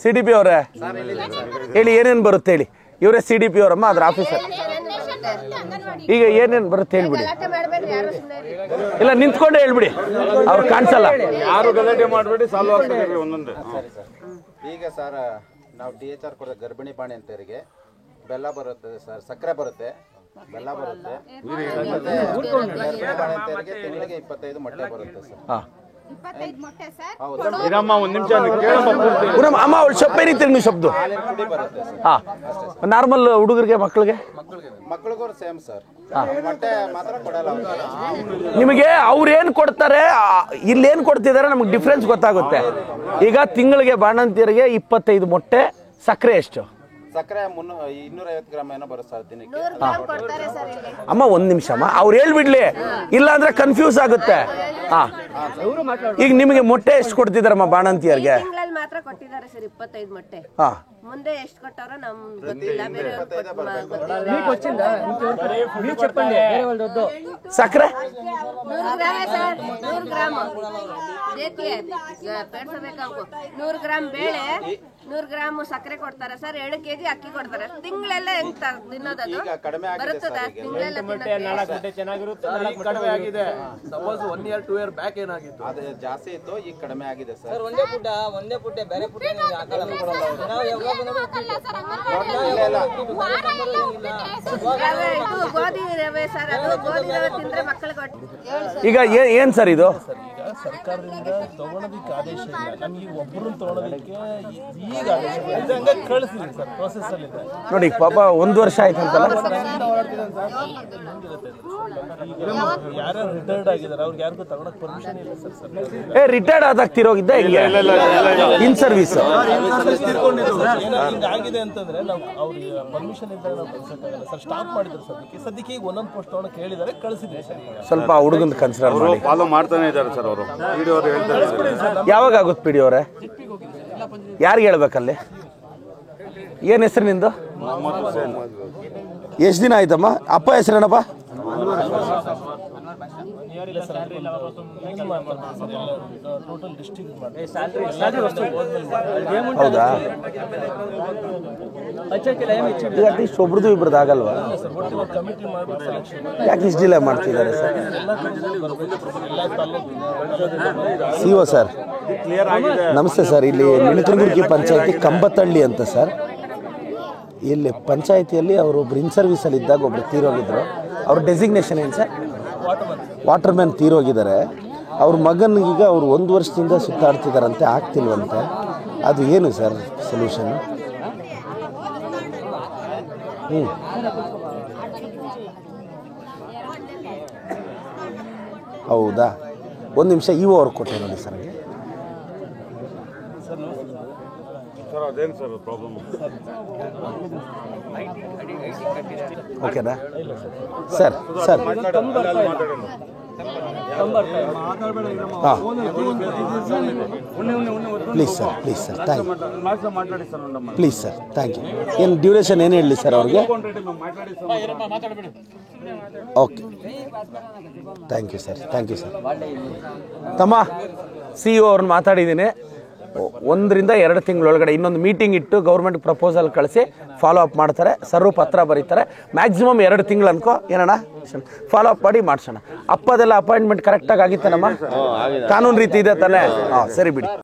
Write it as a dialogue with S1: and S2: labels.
S1: CDP ಅವರೇ ಹೇಳಿ ಏನೇನು ಬರುತ್ತೆ ಹೇಳಿ. ಇವರೇ CDP ಅವರಮ್ಮ ಅದರ ಆಫೀಸರ್. ಈಗ ಏನೇನು ಬರುತ್ತೆ ಹೇಳ್ಬಿಡಿ. ಇಲ್ಲ ನಿಂತ್ಕೊಂಡೆ ಹೇಳ್ಬಿಡಿ, ಅವ್ರು ಕಾಣಿಸಲ್ಲ.
S2: ಯಾರು ಗಲಾಟೆ ಮಾಡಬೇಡಿ, ಸಾಲ್ವ್ ಆಗ್ತದೆ ಒಂದೊಂದೇ.
S3: ಈಗ ಸರ್ ನಾವು DHR ಕೊಡೋ ಗರ್ಭಿಣಿ ಬಾಣಂತಿಯರಿಗೆ ಬೆಲ್ಲ ಬರುತ್ತೆ ಸರ್, ಸಕ್ಕರೆ ಬರುತ್ತೆ, ಬೆಲ್ಲ ಬರುತ್ತೆ. ಮತ್ತೆ ಗರ್ಭಿಣಿ ಬಾಣಂತಿಯರಿಗೆ ತಿಂಗಳಿಗೆ 25 ಮೊಟ್ಟೆ ಬರುತ್ತೆ ಸರ್.
S2: ಇರಮ್ಮ ಒಂದ್ ನಿಮಿಷ ಕೇಳಮ್ಮ.
S1: ಅಮ್ಮ ಅವಳು ಸೊಪ್ಪೇನಿ ತಿರ್ಗಿ ಶಬ್ದು. ಹಾ ನಾರ್ಮಲ್ ಹುಡುಗರಿಗೆ ಮಕ್ಕಳಿಗೂ
S3: ಸೇಮ್ ಸರ್, ಮೊಟ್ಟೆ ಮಾತ್ರ ಕೊಡಲ್ಲ.
S1: ನಿಮಗೆ ಅವ್ರೇನ್ ಕೊಡ್ತಾರೆ ಇಲ್ಲೇನ್ ಕೊಡ್ತಿದ್ದಾರೆ ನಮಗೆ ಡಿಫ್ರೆನ್ಸ್ ಗೊತ್ತಾಗುತ್ತೆ. ಈಗ ತಿಂಗಳಿಗೆ ಬಾಣಂತಿಯರಿಗೆ 25 ಮೊಟ್ಟೆ, ಸಕ್ಕರೆ ಎಷ್ಟು?
S3: ಸಕ್ಕರೆ 250 ಗ್ರಾಮ್ ಏನೋ ಬರುತ್ತೆ ಸರ್ ದಿನಕ್ಕೆ.
S1: ಅಮ್ಮ ಒಂದ್ ನಿಮಿಷ ಅಮ್ಮ, ಅವ್ರು ಹೇಳ್ಬಿಡ್ಲಿ, ಇಲ್ಲ ಅಂದ್ರೆ ಕನ್ಫ್ಯೂಸ್ ಆಗುತ್ತೆ. ಹಾ ಈಗ ನಿಮಗೆ ಮೊಟ್ಟೆ ಎಷ್ಟು ಕೊಡ್ತಿದಾರಮ್ಮ ಬಾಣಂತಿಯರಿಗೆ?
S4: ಮಾತ್ರ ಕೊಟ್ಟಿದ್ದಾರೆ ಸರ್ 25 ಮೊಟ್ಟೆ.
S1: ಹಾ
S4: ಮುಂದೆ ಎಷ್ಟು ಕೊಟ್ಟಾರೋ ನಮ್ಗೆ ಗೊತ್ತಿಲ್ಲ.
S1: ಸಕ್ಕರೆ
S4: 100 ಗ್ರಾಮ್ 100 ಗ್ರಾಮ್ ಬೇಳೆ, 100 ಗ್ರಾಮ್ ಸಕ್ಕರೆ ಕೊಡ್ತಾರೆ ಸರ್. 2 kg ಅಕ್ಕಿ ಕೊಡ್ತಾರೆ. ತಿಂಗಳೆಲ್ಲ ಹೆಂಗ್ ತಿನ್ನೋದದು ಬರುತ್ತದ? ತಿಂಗಳೆಲ್ಲ
S5: ಕಡಿಮೆ ಆಗಿದೆ. ಸಪೋಸ್ 1 year 2 year ಬ್ಯಾಕ್ ಏನಾಗಿತ್ತು,
S3: ಅದು ಜಾಸ್ತಿ ಇತ್ತು, ಈಗ ಕಡಿಮೆ ಆಗಿದೆ ಸರ್.
S5: ಒಂದೇ ಪುಟ್ಟ ಬೇರೆ ಪುಟ್ಟ
S4: ಗೋಧಿ ರವೆ ಸರ್, ಅದು ಗೋಧಿ ರವೆ ತಿಂದ್ರೆ ಮಕ್ಕಳಿಗೆ.
S1: ಈಗ ಏನ್ ಸರ್ ಇದು?
S6: ಸರ್ಕಾರದಿಂದ ತಗೊಳೋದಕ್ಕೆ ಆದೇಶ ಇಲ್ಲ, ನಮ್ಗೆ ಒಬ್ಬರನ್ನ ತಗೊಳೋದಕ್ಕೆ ಈಗ ಆದೇಶ ಕಳಿಸ್ತೀವಿ ಸರ್, ಪ್ರೋಸೆಸ್ ಅಲ್ಲಿ ಇದೆ
S1: ನೋಡಿ. ಪಾಪ 1 ವರ್ಷ ಆಯ್ತಂತಲ್ಲ.
S6: ಯಾರು ರಿಟೈರ್ಡ್ ಆಗಿದ್ದಾರೆ ಅವ್ರಿಗೆ ಯಾರಿಗೂ ತಗೊಳಕ್ ಪರ್ಮಿಷನ್ ಇಲ್ಲ ಸರ್.
S1: ರಿಟೈರ್ಡ್ ಆದಾಗ ತಿರೋಗಿದ್ದ ಹಿಂಗೆ ಇನ್ ಸರ್ವಿಸ್
S6: ಆಗಿದೆ ಅಂತಂದ್ರೆ ನಾವು ಅವ್ರಿಗೆ ಪರ್ಮಿಷನ್ ಇದ್ದಾಗ ನಾವು ಕಳ್ಸಕ್ಕಾಗಲ್ಲ ಸರ್. ಸ್ಟಾಪ್ ಮಾಡಿದ್ರು ಸದ್ಯಕ್ಕೆ ಈಗ ಒಂದೊಂದು ಪೋಸ್ಟ್ ತಗೊಳಕ್ ಹೇಳಿದ್ದಾರೆ, ಕಳಿಸಿದ್ವಿ ಸರ್.
S1: ಸ್ವಲ್ಪ ಹುಡುಗನ್ ಕನ್ಸಿಡರ್ ಮಾಡಿ.
S2: ಫಾಲೋ ಮಾಡ್ತಾನೆ ಇದ್ದಾರೆ ಸರ್ ಅವರು.
S1: ಯಾವಾಗ ಆಗುತ್ತೆ PDO ಅವರೇ? ಯಾರಿಗೆ ಹೇಳ್ಬೇಕಲ್ಲಿ? ಏನ್ ಹೆಸರು ನಿಂದು? ಎಷ್ಟು ದಿನ ಆಯ್ತಮ್ಮ? ಅಪ್ಪ ಹೆಸರೇನಪ್ಪ?
S6: ಟೋಟಲ್ ಡಿಸ್ಟ್ರಿಕ್ಟ್
S1: ಹೌದಾ? ಈಗ ಅಟ್ಲೀಸ್ಟ್ ಒಬ್ರದ್ದು ಇಬ್ರದ್ದು ಆಗಲ್ವಾ?
S6: ಕಮಿಟಿ ಮಾಡ್ಬಿಟ್ಟು ಸೆಲೆಕ್ಷನ್
S1: ಯಾಕೆ ಇಷ್ಟು ಡಿಲೇ ಮಾಡ್ತಿದ್ದಾರೆ ಸರ್? CO ಸರ್ ನಮಸ್ತೆ ಸರ್. ಇಲ್ಲಿ ಮಿಣಿತುರ್ಗುರ್ಗಿ ಪಂಚಾಯತಿ ಕಂಬತ್ತಳ್ಳಿ ಅಂತ ಸರ್. ಇಲ್ಲಿ ಪಂಚಾಯತಿಯಲ್ಲಿ ಅವರು ಒಬ್ರು ಇನ್ ಸರ್ವಿಸಲ್ಲಿ ಇದ್ದಾಗ ಒಬ್ರು ತೀರೋಗಿದ್ರು. ಅವ್ರ ಡೆಸಿಗ್ನೇಷನ್ ಏನು ಸರ್? Water man ತೀರೋಗಿದ್ದಾರೆ. ಅವ್ರ ಮಗನಿಗೀಗ ಅವ್ರು 1 ವರ್ಷದಿಂದ ಸುತ್ತಾಡ್ತಿದ್ದಾರಂತೆ, ಆಗ್ತಿಲ್ವಂತೆ. ಅದು ಏನು ಸರ್ ಸೊಲ್ಯೂಷನ್? ಹೌದಾ? 1 ನಿಮಿಷ EO ಅವ್ರು ಕೊಟ್ಟೆ ನೋಡಿ ಸರ್.
S2: ಸರ್ ಅದೇನು ಸರ್ ಪ್ರಾಬ್ಲಮ್?
S1: ಓಕೆನಾ ಸರ್? ಸರ್ ಹಾಂ please sir, please sir, thank you. Please sir, thank you. ಏನು ಡ್ಯೂರೇಷನ್ ಏನು ಹೇಳಿ ಸರ್ ಅವ್ರಿಗೆ? Okay, thank you sir, thank you sir. ತಮ್ಮ CO ಅವ್ರನ್ನ ಮಾತಾಡಿದ್ದೀನಿ. 1 ರಿಂದ 2 ತಿಂಗಳೊಳಗಡೆ ಇನ್ನೊಂದು ಮೀಟಿಂಗ್ ಇಟ್ಟು ಗೌರ್ಮೆಂಟ್ ಪ್ರಪೋಸಲ್ ಕಳಿಸಿ ಫಾಲೋ ಅಪ್ ಮಾಡ್ತಾರೆ. ಸರ್ರು ಪತ್ರ ಬರೀತಾರೆ. ಮ್ಯಾಕ್ಸಿಮಮ್ 2 ತಿಂಗಳು ಅನ್ಕೋ, ಏನಣ್ಣ ಫಾಲೋ ಅಪ್ ಮಾಡಿ ಮಾಡ್ಸೋಣ. ಅಪ್ಪದೆಲ್ಲ ಅಪಾಯಿಂಟ್ಮೆಂಟ್ ಕರೆಕ್ಟಾಗಿ ಆಗಿತ್ತೇನಮ್ಮ? ಕಾನೂನು ರೀತಿ ಇದೆ ತಾನೇ? ಹಾಂ ಸರಿ ಬಿಡಿ.